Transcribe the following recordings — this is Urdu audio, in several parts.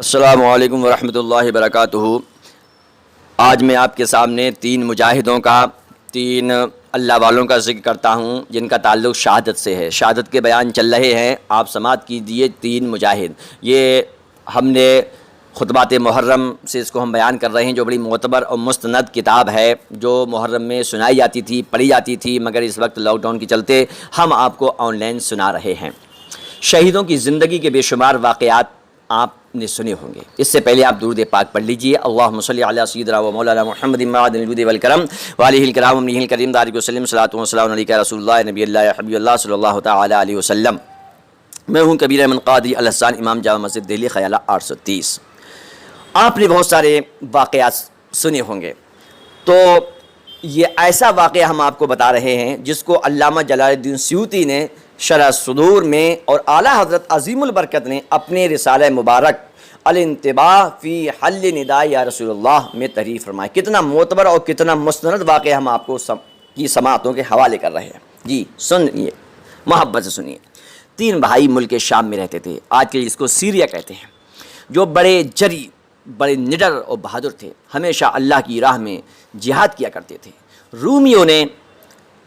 السلام علیکم ورحمۃ اللہ وبرکاتہ۔ آج میں آپ کے سامنے تین مجاہدوں کا، تین اللہ والوں کا ذکر کرتا ہوں جن کا تعلق شہادت سے ہے۔ شہادت کے بیان چل رہے ہیں، آپ سماعت کیجیے۔ تین مجاہد، یہ ہم نے خطبات محرم سے اس کو ہم بیان کر رہے ہیں، جو بڑی معتبر اور مستند کتاب ہے، جو محرم میں سنائی جاتی تھی، پڑھی جاتی تھی، مگر اس وقت لاک ڈاؤن کے چلتے ہم آپ کو آن لائن سنا رہے ہیں۔ شہیدوں کی زندگی کے بے شمار واقعات آپ نے سنے ہوں گے۔ اس سے پہلے آپ درود پاک پڑھ لیجئے۔ اللہم صلی علی سیدنا و مولانا محمد معدن الجود والکرم وعلیہ الکرام ومنہ الکریم دارک وسلم صلاۃ و سلام علیکہ رسول اللہ نبی اللہ حبیب اللہ صلی اللہ تعالی علیہ وسلم۔ میں ہوں کبیر احمد قادری الحسان، امام جامع مسجد دہلی، خیالہ 830۔ آپ نے بہت سارے واقعات سنے ہوں گے، تو یہ ایسا واقعہ ہم آپ کو بتا رہے ہیں جس کو علامہ جلال الدین سیوطی نے شرح صدور میں اور اعلیٰ حضرت عظیم البرکت نے اپنے رسالہ مبارک الانتباہ فی حل نداء یا رسول اللہ میں تحریر فرمایا۔ کتنا معتبر اور کتنا مستند واقعہ ہم آپ کو کی سماعتوں کے حوالے کر رہے ہیں۔ جی سنیے، محبت سے سنیے۔ تین بھائی ملک شام میں رہتے تھے، آج کے جس کو سیریا کہتے ہیں، جو بڑے جری، بڑے نڈر اور بہادر تھے، ہمیشہ اللہ کی راہ میں جہاد کیا کرتے تھے۔ رومیوں نے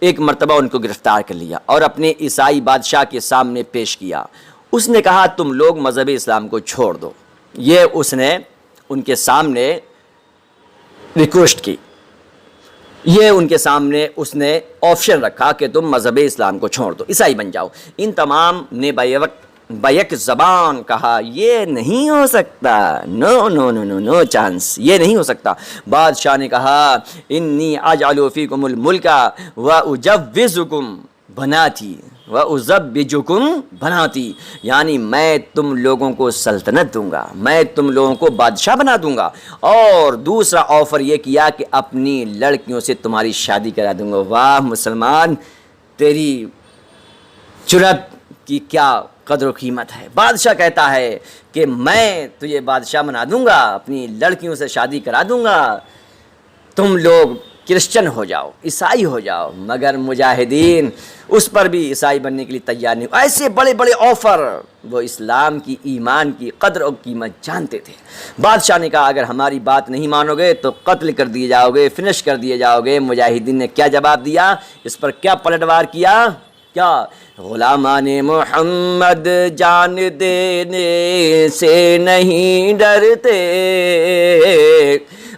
ایک مرتبہ ان کو گرفتار کر لیا اور اپنے عیسائی بادشاہ کے سامنے پیش کیا۔ اس نے کہا تم لوگ مذہب اسلام کو چھوڑ دو۔ یہ اس نے ان کے سامنے ریکویسٹ کی، یہ ان کے سامنے اس نے آپشن رکھا کہ تم مذہب اسلام کو چھوڑ دو، عیسائی بن جاؤ۔ ان تمام نے بیک زبان کہا یہ نہیں ہو سکتا، نو نو نو نو نو چانس، یہ نہیں ہو سکتا۔ بادشاہ نے کہا انی اجعل فیکم الملک واجوزکم بناتی وازوجکم بناتی، یعنی میں تم لوگوں کو سلطنت دوں گا، میں تم لوگوں کو بادشاہ بنا دوں گا، اور دوسرا آفر یہ کیا کہ اپنی لڑکیوں سے تمہاری شادی کرا دوں گا۔ واہ مسلمان، تیری جرأت کی کیا قدر و قیمت ہے۔ بادشاہ کہتا ہے کہ میں تجھے بادشاہ بنا دوں گا، اپنی لڑکیوں سے شادی کرا دوں گا، تم لوگ کرسچن ہو جاؤ، عیسائی ہو جاؤ۔ مگر مجاہدین اس پر بھی عیسائی بننے کے لیے تیار نہیں۔ ایسے بڑے بڑے آفر، وہ اسلام کی، ایمان کی قدر و قیمت جانتے تھے۔ بادشاہ نے کہا اگر ہماری بات نہیں مانو گے تو قتل کر دیے جاؤ گے، فنش کر دیے جاؤ گے۔ مجاہدین نے کیا جواب دیا، اس پر کیا پلٹوار کیا؟ کیا غلامان محمد جان دینے سے نہیں ڈرتے،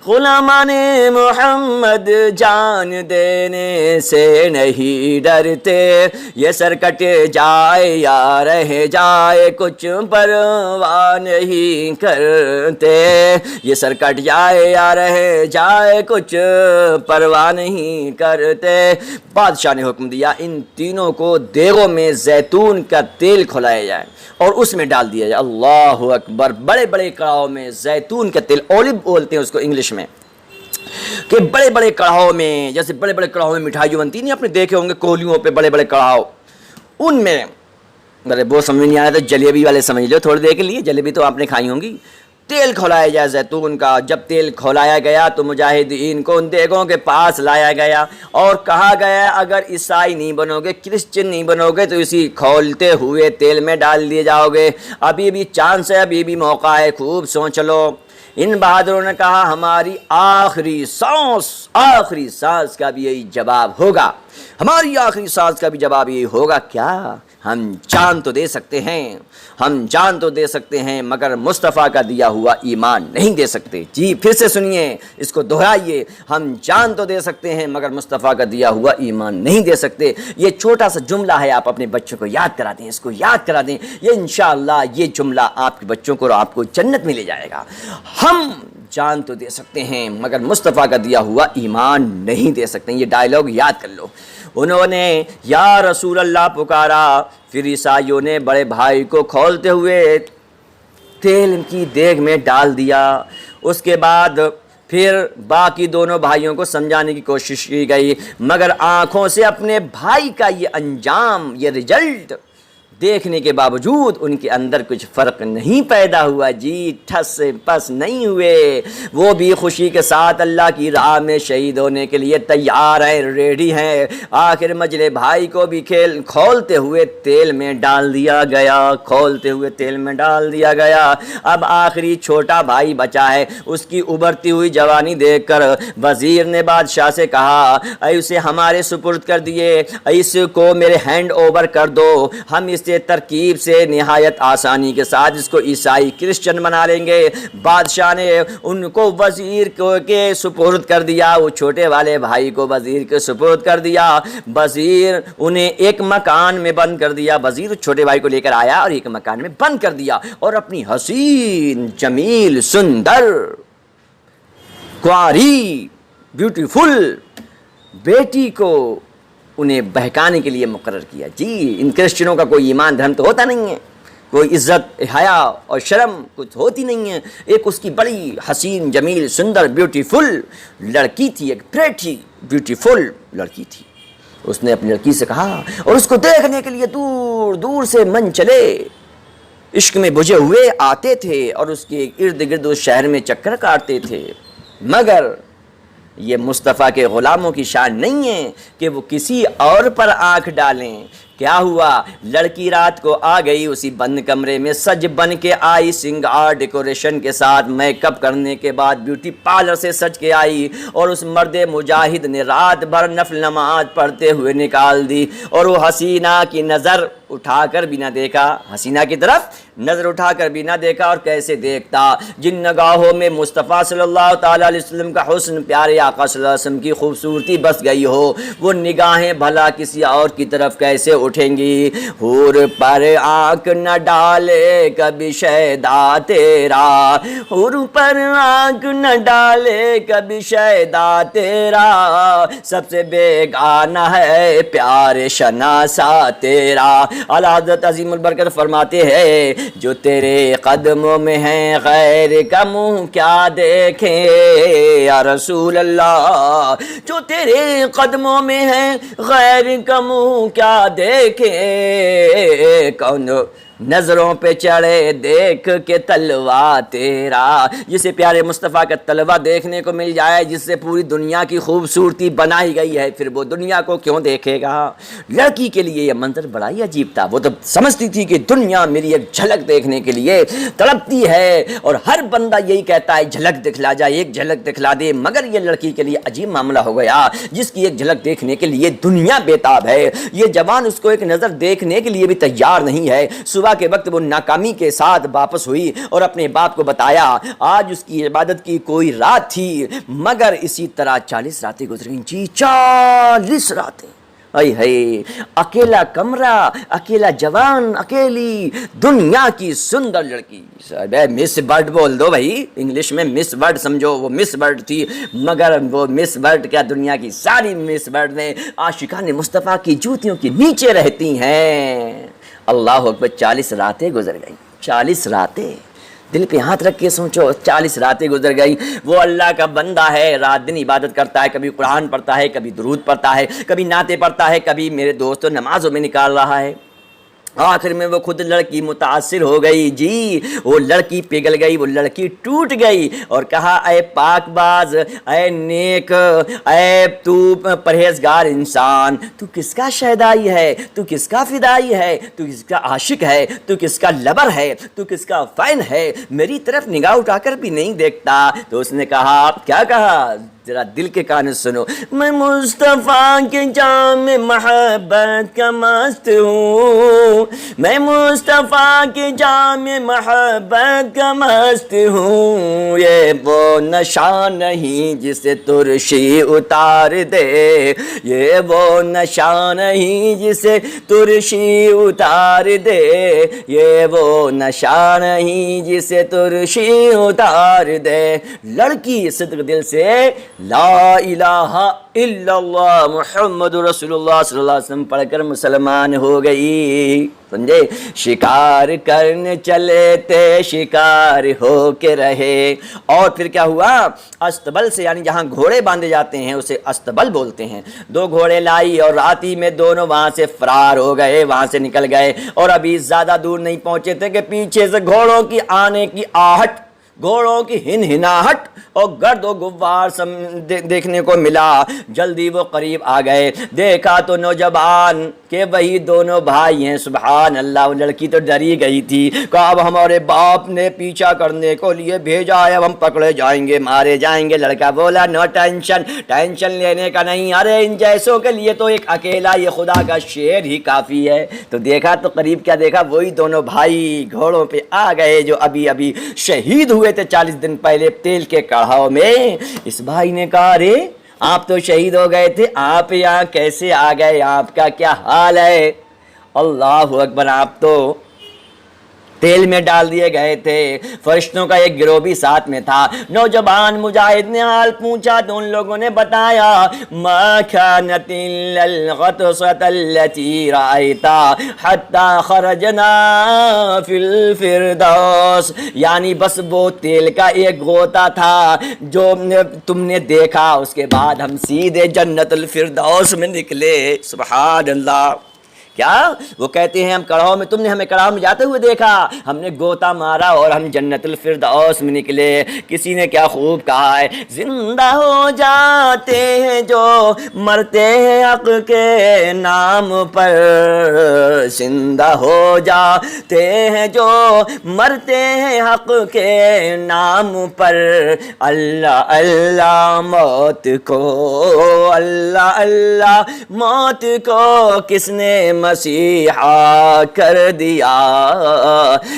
غلامان محمد جان دینے سے نہیں ڈرتے، یہ سر کٹ جائے یا رہ جائے کچھ پرواہ نہیں کرتے، یہ سر کٹ جائے یا رہ جائے کچھ پرواہ نہیں کرتے۔ بادشاہ نے حکم دیا ان تینوں کو دیگوں میں زیتون کا تیل کھلایا جائے اور اس میں ڈال دیا جائے۔ اللہ اکبر، بڑے بڑے کڑاہوں میں زیتون کا تیل، اولیو بولتے ہیں اس کو انگلش میں، کہ بڑے بڑے کڑاہوں میں، جیسے بڑے بڑے کڑاہوں میں مٹھائی جو بنتی نہیں، آپ نے دیکھے ہوں گے کولیوں پہ بڑے بڑے کڑاہوں، ان میں وہ سمجھ نہیں آیا تو جلیبی والے سمجھ لو، تھوڑی دیر کے لیے جلیبی تو آپ نے کھائی ہوں گی۔ تیل کھولایا جائے زیتون کا۔ جب تیل کھولایا گیا تو مجاہدین کو ان دیگوں کے پاس لایا گیا اور کہا گیا اگر عیسائی نہیں بنو گے، کرسچن نہیں بنو گے تو اسی کھولتے ہوئے تیل میں ڈال دیے جاؤ گے، ابھی بھی چانس ہے، ابھی بھی موقع ہے، خوب سوچ لو۔ ان بہادروں نے کہا ہماری آخری سانس کا بھی یہی جواب ہوگا، ہماری آخری سانس کا بھی جواب یہی ہوگا۔ کیا ہم جان تو دے سکتے ہیں، ہم جان تو دے سکتے ہیں، مگر مصطفیٰ کا دیا ہوا ایمان نہیں دے سکتے۔ جی پھر سے سنیے، اس کو دہرائیے، ہم جان تو دے سکتے ہیں مگر مصطفیٰ کا دیا ہوا ایمان نہیں دے سکتے۔ یہ چھوٹا سا جملہ ہے، آپ اپنے بچوں کو یاد کرا دیں، اس کو یاد کرا دیں، یہ انشاءاللہ یہ جملہ آپ کے بچوں کو اور آپ کو جنت میں لے جائے گا۔ ہم جان تو دے سکتے ہیں مگر مصطفیٰ کا دیا ہوا ایمان نہیں دے سکتے۔ یہ ڈائلاگ یاد کر لو۔ انہوں نے یا رسول اللہ پکارا، پھر عیسائیوں نے بڑے بھائی کو کھولتے ہوئے تیل کی دیگ میں ڈال دیا۔ اس کے بعد پھر باقی دونوں بھائیوں کو سمجھانے کی کوشش کی گئی، مگر آنکھوں سے اپنے بھائی کا یہ انجام، یہ رزلٹ دیکھنے کے باوجود ان کے اندر کچھ فرق نہیں پیدا ہوا جی، ٹھس سے پس نہیں ہوئے، وہ بھی خوشی کے ساتھ اللہ کی راہ میں شہید ہونے کے لیے تیار ہیں، ریڈی ہیں۔ آخر مجلے بھائی کو بھی کھولتے ہوئے تیل میں ڈال دیا گیا، کھولتے ہوئے تیل میں ڈال دیا گیا۔ اب آخری چھوٹا بھائی بچا ہے، اس کی ابھرتی ہوئی جوانی دیکھ کر وزیر نے بادشاہ سے کہا اے اسے ہمارے سپرد کر دیے، اس کو میرے ہینڈ اوور کر دو، ہم اس سے ترکیب سے نہایت آسانی کے ساتھ اس کو عیسائی کرسچن بنا لیں گے۔ بادشاہ نے ان کو وزیر کے سپرد کر دیا، وہ چھوٹے والے بھائی کو وزیر کے سپرد کر دیا۔ وزیر انہیں ایک مکان میں بند کر دیا، وزیر چھوٹے بھائی کو لے کر آیا اور ایک مکان میں بند کر دیا، اور اپنی حسین جمیل سندر کنواری بیوٹیفل بیٹی کو انہیں بہکانے کے لیے مقرر کیا۔ جی، ان کرسچنوں کا کوئی ایمان دھرم تو ہوتا نہیں ہے، کوئی عزت حیا اور شرم کچھ ہوتی نہیں ہے۔ ایک اس کی بڑی حسین جمیل سندر بیوٹیفل لڑکی تھی، ایک پریٹی بیوٹیفل لڑکی تھی۔ اس نے اپنی لڑکی سے کہا، اور اس کو دیکھنے کے لیے دور دور سے من چلے عشق میں بجھے ہوئے آتے تھے اور اس کے ارد گرد اس شہر میں چکر کاٹتے تھے، مگر یہ مصطفیٰ کے غلاموں کی شان نہیں ہے کہ وہ کسی اور پر آنکھ ڈالیں۔ کیا ہوا؟ لڑکی رات کو آ گئی، اسی بند کمرے میں سج بن کے آئی، سنگار ڈیکوریشن کے ساتھ، میک اپ کرنے کے بعد بیوٹی پارلر سے سج کے آئی، اور اس مرد مجاہد نے رات بھر نفل نماز پڑھتے ہوئے نکال دی، اور وہ حسینہ کی نظر اٹھا کر بھی نہ دیکھا، حسینہ کی طرف نظر اٹھا کر بھی نہ دیکھا، اور کیسے دیکھتا؟ جن نگاہوں میں مصطفیٰ صلی اللہ تعالیٰ علیہ وسلم کا حسن، پیارے آقا صلی اللہ علیہ وسلم کی خوبصورتی بس گئی ہو، وہ نگاہیں بھلا کسی اور کی طرف کیسے اٹھیں گی؟ حور پر آنکھ نہ ڈالے کبھی شیدا تیرا، حور پر آنکھ نہ ڈالے کبھی شیدا تیرا، سب سے بیگانہ ہے پیار شناسا تیرا۔ اعلیٰ حضرت عظیم البرکت فرماتے ہیں، جو تیرے قدموں میں ہیں غیر کا منہ کیا دیکھیں یا رسول اللہ، جو تیرے قدموں میں ہیں غیر کا منہ کیا دیکھیں، کون نظروں پہ چڑھے دیکھ کے تلوا تیرا۔ جسے پیارے مصطفیٰ کا تلوا دیکھنے کو مل جائے، جس سے پوری دنیا کی خوبصورتی بنائی گئی ہے، پھر وہ دنیا کو کیوں دیکھے گا؟ لڑکی کے لیے یہ منظر بڑا ہی عجیب تھا، وہ تو سمجھتی تھی کہ دنیا میری ایک جھلک دیکھنے کے لیے تڑپتی ہے، اور ہر بندہ یہی کہتا ہے جھلک دکھلا جائے، ایک جھلک دکھلا دے، مگر یہ لڑکی کے لیے عجیب معاملہ ہو گیا، جس کی ایک جھلک دیکھنے کے لیے دنیا بیتاب ہے، یہ جوان اس کو ایک نظر دیکھنے کے لیے بھی تیار نہیں ہے۔ صبح کے وقت وہ ناکامی کے ساتھ واپس ہوئی اور اپنے باپ کو بتایا، آج اس کی عبادت کی کوئی رات تھی، مگر اسی طرح 40 راتیں گزر گئیں جی، 40 راتیں۔ اکیلا کمرہ، اکیلا جوان، اکیلی دنیا کی سندر لڑکی۔ مس برڈ بول دو بھائی، انگلش میں مس برڈ سمجھو، وہ مس برڈ تھی، مگر وہ مس برڈ کیا، دنیا کی ساری مس برڈ نے عاشقان مصطفیٰ کی جوتیوں کے نیچے رہتی ہیں۔ اللہ اکبر، 40 راتیں گزر گئیں، 40 راتیں، دل پہ ہاتھ رکھ کے سوچو، 40 راتیں گزر گئی۔ وہ اللہ کا بندہ ہے، رات دن عبادت کرتا ہے، کبھی قرآن پڑھتا ہے، کبھی درود پڑھتا ہے، کبھی نعتیں پڑھتا ہے، کبھی میرے دوستوں نمازوں میں نکال رہا ہے۔ آخر میں وہ خود لڑکی متاثر ہو گئی جی، وہ لڑکی پگھل گئی، وہ لڑکی ٹوٹ گئی، اور کہا اے پاک باز، اے نیک، اے تو پرہیزگار انسان، تو کس کا شیدائی ہے، تو کس کا فدائی ہے، تو کس کا عاشق ہے، تو کس کا لبر ہے، تو کس کا فین ہے، میری طرف نگاہ اٹھا کر بھی نہیں دیکھتا؟ تو اس نے کہا، کیا کہا؟ ذرا دل کے کان سنو، میں مصطفیٰ کے جام محبت کا مست ہوں، میں مصطفیٰ کے جام محبت کا مست ہوں، یہ وہ نشہ نہیں جسے ترشی اتار دے، یہ وہ نشہ نہیں جسے ترشی اتار دے، یہ وہ نشہ نہیں جسے ترشی اتار دے۔ لڑکی صدق دل سے لا الہ الا اللہ محمد رسول اللہ صلی اللہ علیہ وسلم پڑھ کر مسلمان ہو گئی. سمجھے؟ شکار کرنے چلے تھے شکار ہو کے رہے. اور پھر کیا ہوا؟ استبل سے، یعنی جہاں گھوڑے باندھے جاتے ہیں اسے استبل بولتے ہیں. 2 گھوڑے لائی اور راتی میں دونوں وہاں سے فرار ہو گئے، وہاں سے نکل گئے. اور ابھی زیادہ دور نہیں پہنچے تھے کہ پیچھے سے گھوڑوں کی آنے کی آہٹ، گھوڑوں کی ہنہناہٹ اور گرد و غبار دیکھنے کو ملا. جلدی وہ قریب آ گئے، دیکھا تو نوجوان کہ وہی دونوں بھائی ہیں. سبحان اللہ. وہ لڑکی تو ڈری گئی تھی، کہا اب ہمارے باپ نے پیچھا کرنے کو لیے بھیجا ہے، اب ہم پکڑے جائیں گے، مارے جائیں گے. لڑکا بولا نو ٹینشن، ٹینشن لینے کا نہیں، ارے ان جیسوں کے لیے تو ایک اکیلا یہ خدا کا شیر ہی کافی ہے. تو دیکھا تو قریب کیا دیکھا؟ وہی دونوں بھائی گھوڑوں پہ آ گئے جو ابھی ابھی شہید ہوئے تھے 40 دن پہلے تیل کے کڑھاؤ میں. اس بھائی نے کہا ارے آپ تو شہید ہو گئے تھے، آپ یہاں کیسے آ گئے؟ آپ کا کیا حال ہے؟ اللہ اکبر. آپ تو تیل میں ڈال دیے گئے تھے. فرشتوں کا ایک گروہ بھی ساتھ میں تھا. نوجوان مجاہد نے حال پوچھا تو ان لوگوں نے بتایا ما كانت الا الغطسة التي رأيت حتى خرجنا في الفردوس، یعنی بس وہ تیل کا ایک غوطہ تھا جو تم نے دیکھا، اس کے بعد ہم سیدھے جنت الفردوس میں نکلے. سبحان اللہ. کیا وہ کہتے ہیں ہم کڑاؤ میں، تم نے ہمیں کڑاؤ میں جاتے ہوئے دیکھا، ہم نے گوتا مارا اور ہم جنت الفردوس میں نکلے. کسی نے کیا خوب کہا ہے، زندہ ہو جاتے ہیں جو مرتے ہیں حق کے نام پر، زندہ ہو جاتے ہیں جو مرتے ہیں حق کے نام پر. اللہ اللہ موت کو، اللہ اللہ موت کو کس نے مسیحا کر دیا.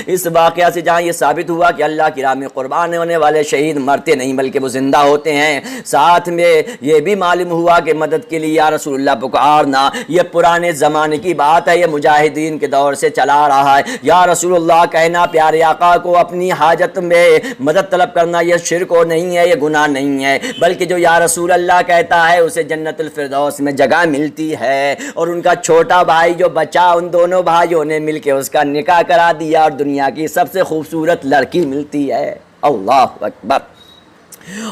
اس واقعہ سے جہاں یہ ثابت ہوا کہ اللہ کی راہ میں قربان ہونے والے شہید مرتے نہیں بلکہ وہ زندہ ہوتے ہیں، ساتھ میں یہ بھی معلوم ہوا کہ مدد کے لیے یا رسول اللہ پکارنا یہ پرانے زمانے کی بات ہے، یہ مجاہدین کے دور سے چلا رہا ہے. یا رسول اللہ کہنا، پیارے آقا کو اپنی حاجت میں مدد طلب کرنا یہ شرک و نہیں ہے، یہ گناہ نہیں ہے، بلکہ جو یا رسول اللہ کہتا ہے اسے جنت الفردوس میں جگہ ملتی ہے. اور ان کا چھوٹا بھائی جو بچا، ان دونوں بھائیوں نے مل کے اس کا نکاح کرا دیا اور دنیا کی سب سے خوبصورت لڑکی ملتی ہے. اللہ اکبر.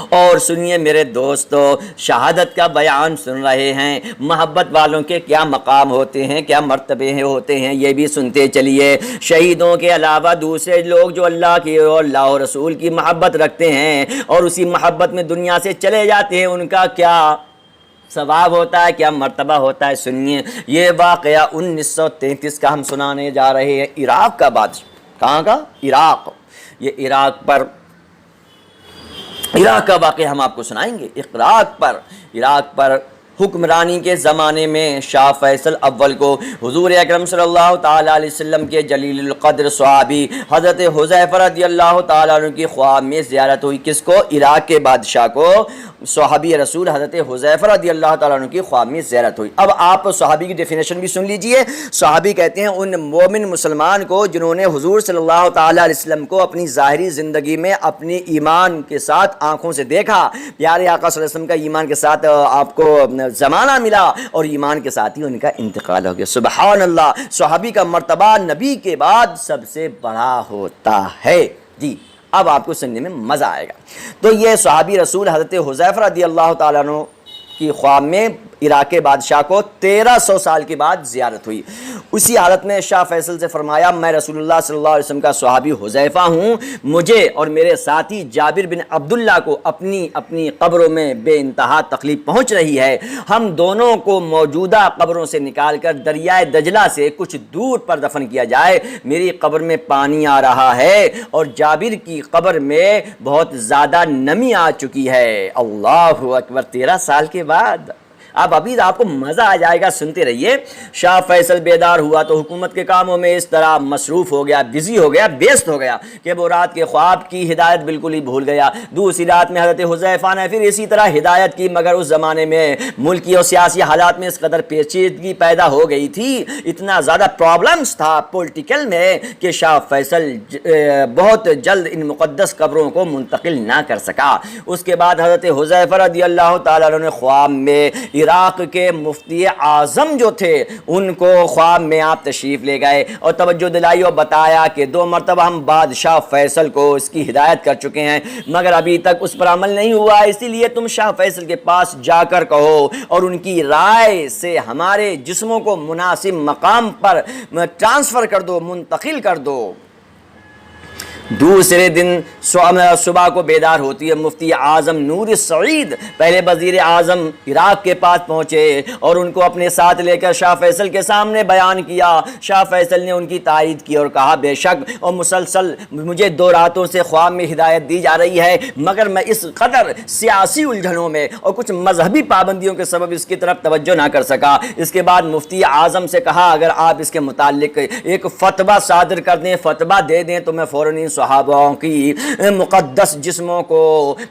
اور سنیے میرے دوستو، شہادت کا بیان سن رہے ہیں، محبت والوں کے کیا مقام ہوتے ہیں، کیا مرتبے ہوتے ہیں، یہ بھی سنتے چلیے. شہیدوں کے علاوہ دوسرے لوگ جو اللہ کی اور اللہ و رسول کی محبت رکھتے ہیں اور اسی محبت میں دنیا سے چلے جاتے ہیں، ان کا کیا ثواب ہوتا ہے، کیا مرتبہ ہوتا ہے. سنیے یہ واقعہ 1933 کا ہم سنانے جا رہے ہیں. عراق کا بادشاہ، کہاں کا؟ عراق. یہ عراق کا واقعہ ہم آپ کو سنائیں گے. عراق پر حکمرانی کے زمانے میں شاہ فیصل اول کو حضور اکرم صلی اللہ تعالیٰ علیہ وسلم کے جلیل القدر صحابی حضرت حذیفہ رضی اللہ تعالیٰ عنہ کی خواب میں زیارت ہوئی. کس کو؟ عراق کے بادشاہ کو. صحابی رسول حضرت حذیفہ رضی اللہ تعالیٰ عنہ کی خواب میں زیارت ہوئی. اب آپ صحابی کی ڈیفینیشن بھی سن لیجئے. صحابی کہتے ہیں ان مومن مسلمان کو جنہوں نے حضور صلی اللہ تعالیٰ علیہ وسلم کو اپنی ظاہری زندگی میں اپنی ایمان کے ساتھ آنکھوں سے دیکھا. پیارے آقا صلی اللہ علیہ وسلم کا ایمان کے ساتھ آپ کو زمانہ ملا اور ایمان کے ساتھ ہی ان کا انتقال ہو گیا. سبحان اللہ. صحابی کا مرتبہ نبی کے بعد سب سے بڑا ہوتا ہے. جی اب آپ کو سننے میں مزہ آئے گا. تو یہ صحابی رسول حضرت حذیفہ رضی اللہ تعالیٰ عنہ کی خواب میں عراق کے بادشاہ کو 1300 سال کے بعد زیارت ہوئی. اسی حالت میں شاہ فیصل سے فرمایا میں رسول اللہ صلی اللہ علیہ وسلم کا صحابی حذیفہ ہوں، مجھے اور میرے ساتھی جابر بن عبداللہ کو اپنی قبروں میں بے انتہا تکلیف پہنچ رہی ہے. ہم دونوں کو موجودہ قبروں سے نکال کر دریائے دجلہ سے کچھ دور پر دفن کیا جائے. میری قبر میں پانی آ رہا ہے اور جابر کی قبر میں بہت زیادہ نمی آ چکی ہے. اللہ اکبر. 13 سال کے بعد آپ ابھی آپ کو مزہ آ جائے گا، سنتے رہیے۔ شاہ فیصل بیدار ہوا تو حکومت کے کاموں میں اس طرح مصروف ہو گیا، بزی ہو گیا، بیست ہو گیا کہ وہ رات کے خواب کی ہدایت بالکل ہی بھول گیا۔ دوسری رات میں حضرت حذیفہ نے پھر اسی طرح ہدایت کی، مگر اس زمانے میں ملکی اور سیاسی حالات میں اس قدر پیچیدگی پیدا ہو گئی تھی، اتنا زیادہ پرابلمز تھا پولیٹیکل میں کہ شاہ فیصل بہت جلد ان مقدس قبروں کو منتقل نہ کر سکا۔ اس کے بعد حضرت حذیفہ رضی اللہ تعالیٰ عنہ نے خواب میں عراق کے مفتی اعظم جو تھے ان کو خواب میں آپ تشریف لے گئے اور توجہ دلائی اور بتایا کہ 2 مرتبہ ہم بادشاہ فیصل کو اس کی ہدایت کر چکے ہیں، مگر ابھی تک اس پر عمل نہیں ہوا، اسی لیے تم شاہ فیصل کے پاس جا کر کہو اور ان کی رائے سے ہمارے جسموں کو مناسب مقام پر ٹرانسفر کر دو، منتقل کر دو۔ دوسرے دن صبح کو بیدار ہوتی ہے مفتی اعظم نور السعید پہلے وزیر اعظم عراق کے پاس پہنچے اور ان کو اپنے ساتھ لے کر شاہ فیصل کے سامنے بیان کیا۔ شاہ فیصل نے ان کی تائید کی اور کہا بے شک اور مسلسل مجھے 2 راتوں سے خواب میں ہدایت دی جا رہی ہے، مگر میں اس قدر سیاسی الجھنوں میں اور کچھ مذہبی پابندیوں کے سبب اس کی طرف توجہ نہ کر سکا۔ اس کے بعد مفتی اعظم سے کہا اگر آپ اس کے متعلق ایک فتویٰ صادر کر دیں، فتویٰ دے دیں تو میں فوراً صحابہ کی مقدس جسموں کو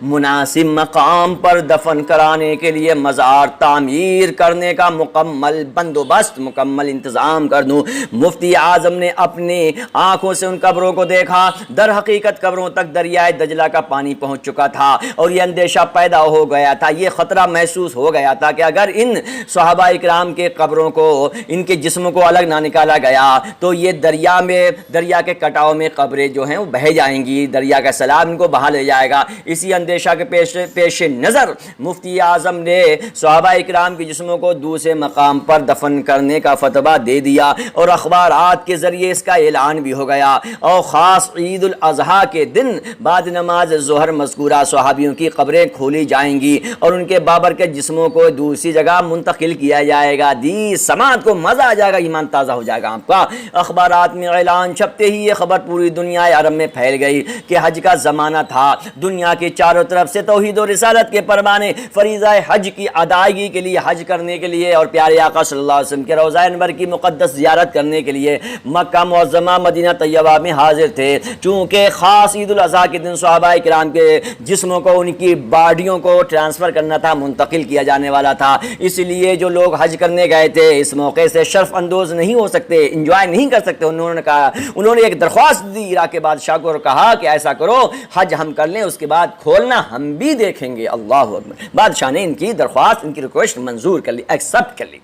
مناسب مقام پر دفن کرانے کے لیے مزار تعمیر کرنے کا مکمل بندوبست، مکمل انتظام کر دوں۔ مفتی اعظم نے اپنی آنکھوں سے ان قبروں کو دیکھا، در حقیقت قبروں تک دریائے دجلہ کا پانی پہنچ چکا تھا اور یہ اندیشہ پیدا ہو گیا تھا، یہ خطرہ محسوس ہو گیا تھا کہ اگر ان صحابہ اکرام کے قبروں کو، ان کے جسموں کو الگ نہ نکالا گیا تو یہ دریا کے کٹاؤ میں قبریں جو ہیں وہ بہہ جائیں گی، دریا کا سیلاب ان کو بہا لے جائے گا۔ اسی اندیشہ کے پیش نظر مفتی اعظم نے صحابہ اکرام کے جسموں کو دوسرے مقام پر دفن کرنے کا فتویٰ دے دیا اور اخبارات کے ذریعے اس کا اعلان بھی ہو گیا، اور خاص عید الاضحیٰ کے دن بعد نماز ظہر مذکورہ صحابیوں کی قبریں کھولی جائیں گی اور ان کے بابرکت جسموں کو دوسری جگہ منتقل کیا جائے گا۔ سماعت کو مزہ آ جائے گا، ایمان تازہ ہو جائے گا آپ کا۔ اخبارات میں اعلان چھپتے ہی یہ خبر پوری دنیا عرب میں پھیل گئی کہ حج کا زمانہ تھا، دنیا کے چاروں طرف سے توحید و رسالت کے پروانے فریضہ حج کی ادائیگی کے لیے، حج کرنے کے لیے اور پیارے آقا صلی اللہ علیہ وسلم کے روضہ انور کی مقدس زیارت کرنے کے لیے مکہ معظمہ مدینہ طیبہ میں حاضر تھے۔ چونکہ خاص عید الاضحیٰ کے دن صحابہ کرام کے جسموں کو، ان کی باڈیوں کو ٹرانسفر کرنا تھا، منتقل کیا جانے والا تھا، اس لیے جو لوگ حج کرنے گئے تھے اس موقع سے شرف اندوز نہیں ہو سکتے، انجوائے نہیں کر سکتے۔ انہوں نے ایک درخواست دی عراق کے بادشاہ کو اور کہا کہ ایسا کرو حج ہم کر لیں، اس کے بعد کھولنا ہم بھی دیکھیں گے۔ اللہ اکبر۔ بادشاہ نے ان کی درخواست، ان کی ریکویسٹ منظور کر لی، ایکسپٹ کر لی۔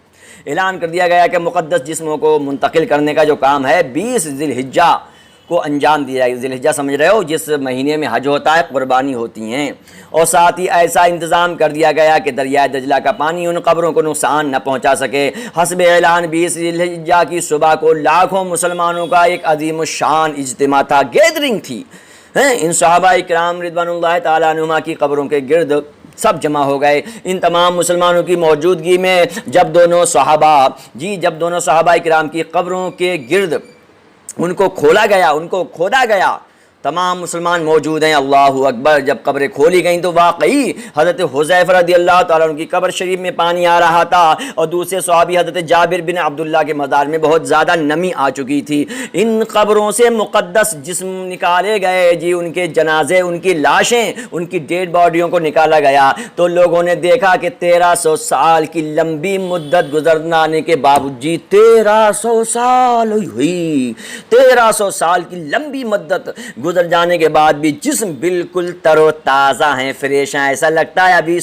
اعلان کر دیا گیا کہ مقدس جسموں کو منتقل کرنے کا جو کام ہے 20 ذی الحجہ کو انجام دیا جائے گا۔ ذی الحجہ سمجھ رہے ہو، جس مہینے میں حج ہوتا ہے، قربانی ہوتی ہیں، اور ساتھ ہی ایسا انتظام کر دیا گیا کہ دریائے دجلہ کا پانی ان قبروں کو نقصان نہ پہنچا سکے۔ حسب اعلان 20 ذی الحجہ کی صبح کو لاکھوں مسلمانوں کا ایک عظیم الشان اجتماع تھا، گیدرنگ تھی۔ ان صحابہ اکرام رضوان اللہ تعالیٰ عنہما کی قبروں کے گرد سب جمع ہو گئے۔ ان تمام مسلمانوں کی موجودگی میں جب دونوں صحابہ اکرام کی قبروں کے گرد ان کو کھودا گیا، تمام مسلمان موجود ہیں۔ اللہ اکبر۔ جب قبریں کھولی گئیں تو واقعی حضرت حذیفہ رضی اللہ تعالیٰ عنہ کی قبر شریف میں پانی آ رہا تھا اور دوسرے صحابی حضرت جابر بن عبداللہ کے مزار میں بہت زیادہ نمی آ چکی تھی۔ ان قبروں سے مقدس جسم نکالے گئے، ان کے جنازے، ان کی لاشیں، ان کی ڈیڈ باڈیوں کو نکالا گیا تو لوگوں نے دیکھا کہ 1300 سال کی لمبی مدت گزرنے کے باوجود 1300 سال ہوئی، 1300 سال کی لمبی مدت گزر جانے کے بعد بھی جسم بالکل تر و تازہ ہیں، فریش ہیں، ایسا لگتا ہے ابھی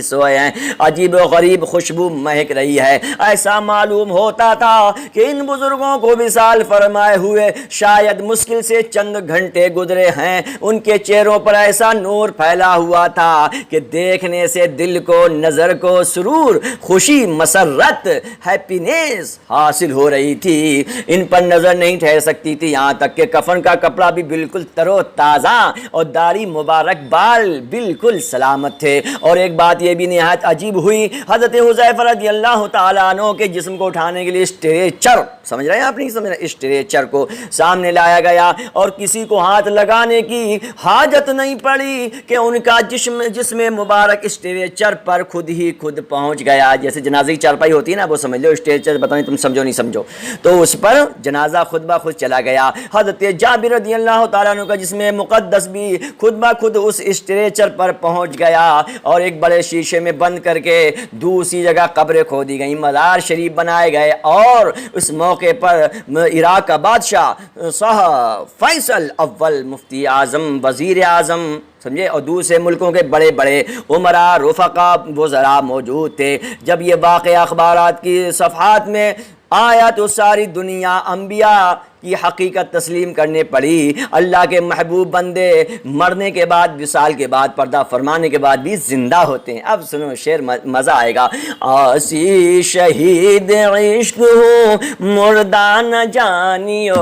سوئے ہیں۔ عجیب و غریب خوشبو مہک رہی ہے۔ ایسا معلوم ہوتا تھا کہ ان بزرگوں کو وصال فرمائے ہوئے شاید مشکل سے چند گھنٹے گزرے ہیں۔ ان کے چہروں پر ایسا نور پھیلا ہوا تھا کہ دیکھنے سے دل کو، نظر کو سرور، خوشی، مسرت، ہیپینس حاصل ہو رہی تھی۔ ان پر نظر نہیں ٹھہر سکتی تھی، یہاں تک کہ کفن کا کپڑا بھی بالکل تر و تازہ اور داڑھی مبارک بال بالکل سلامت تھے۔ اور ایک بات یہ بھی نہایت عجیب ہوئی، حضرت حذیفہ رضی اللہ تعالیٰ عنہ کے جسم کو اٹھانے کے لیے اسٹریچر، سمجھ رہے ہیں آپ نہیں سمجھ رہے، اسٹریچر کو سامنے لایا گیا اور کسی کو ہاتھ لگانے کی حاجت نہیں پڑی کہ ان کا جسم مبارک اسٹریچر پر خود ہی خود پہنچ گیا۔ جیسے جنازے کی چارپائی ہوتی ہے نا، وہ سمجھ لو اسٹریچر، پتہ نہیں تم سمجھو نہیں سمجھو، تو اس پر جنازہ خود بخود چلا گیا۔ حضرت جابر رضی اللہ تعالیٰ عنہ کا جسم مقدس بھی خود بخود اس اسٹریچر پر پہنچ گیا اور ایک بڑے شیشے میں بند کر کے دوسری جگہ قبریں کھودی گئیں، مزار شریف بنائے گئے۔ اور اس موقع پر عراق کا بادشاہ صاحب فیصل اول، مفتی اعظم، وزیر اعظم، سمجھے، اور دوسرے ملکوں کے بڑے بڑے عمراء، رفقا، وزراء موجود تھے۔ جب یہ واقعہ اخبارات کی صفحات میں آیا تو ساری دنیا انبیاء کی حقیقت تسلیم کرنے پڑی۔ اللہ کے محبوب بندے مرنے کے بعد، وصال کے بعد، پردہ فرمانے کے بعد بھی زندہ ہوتے ہیں۔ اب سنو شعر، مزہ آئے گا۔ آسی شہید عشق ہوں مردہ نہ جانیو،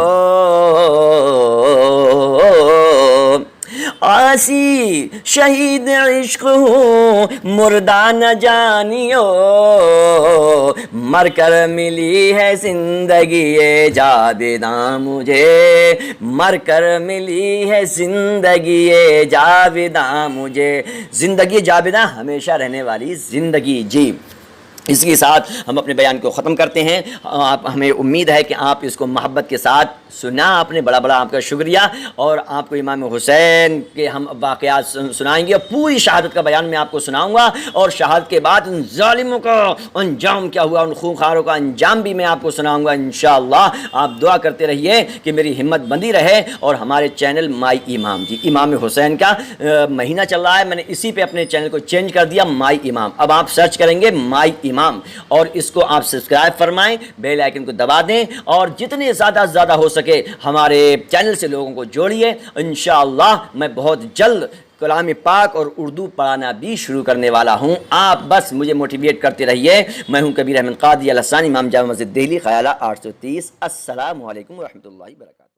آسی شہید عشق ہوں مردہ نہ جانیو، مر کر ملی ہے زندگی جاویداں مجھے، مر کر ملی ہے زندگی جاویداں مجھے، زندگی جاویداں ہمیشہ رہنے والی زندگی۔ جی، اس کے ساتھ ہم اپنے بیان کو ختم کرتے ہیں۔ ہمیں امید ہے کہ آپ اس کو محبت کے ساتھ سنا آپ نے، بڑا بڑا آپ کا شکریہ۔ اور آپ کو امام حسین کے ہم واقعات سنائیں گے، پوری شہادت کا بیان میں آپ کو سناؤں گا، اور شہادت کے بعد ان ظالموں کا انجام کیا ہوا، ان خونخواروں کا انجام بھی میں آپ کو سناؤں گا انشاءاللہ۔ آپ دعا کرتے رہیے کہ میری ہمت بندی رہے، اور ہمارے چینل مائی امام، جی امام حسین کا مہینہ چل رہا ہے، میں نے اسی پہ اپنے چینل کو چینج کر دیا، مائی امام۔ اب آپ سرچ کریں گے مائی امام، اور اس کو آپ سبسکرائب فرمائیں، بیل آئیکن کو دبا دیں، اور جتنے زیادہ سے زیادہ ہو سکے ہمارے چینل سے لوگوں کو جوڑیے۔ انشاءاللہ میں بہت جلد کلام پاک اور اردو پڑھانا بھی شروع کرنے والا ہوں، آپ بس مجھے موٹیویٹ کرتے رہیے۔ میں ہوں کبیر احمد قادری الحسانی، امام جامع مسجد دہلی، خیالہ 830۔ السلام علیکم ورحمۃ اللہ وبرکاتہ۔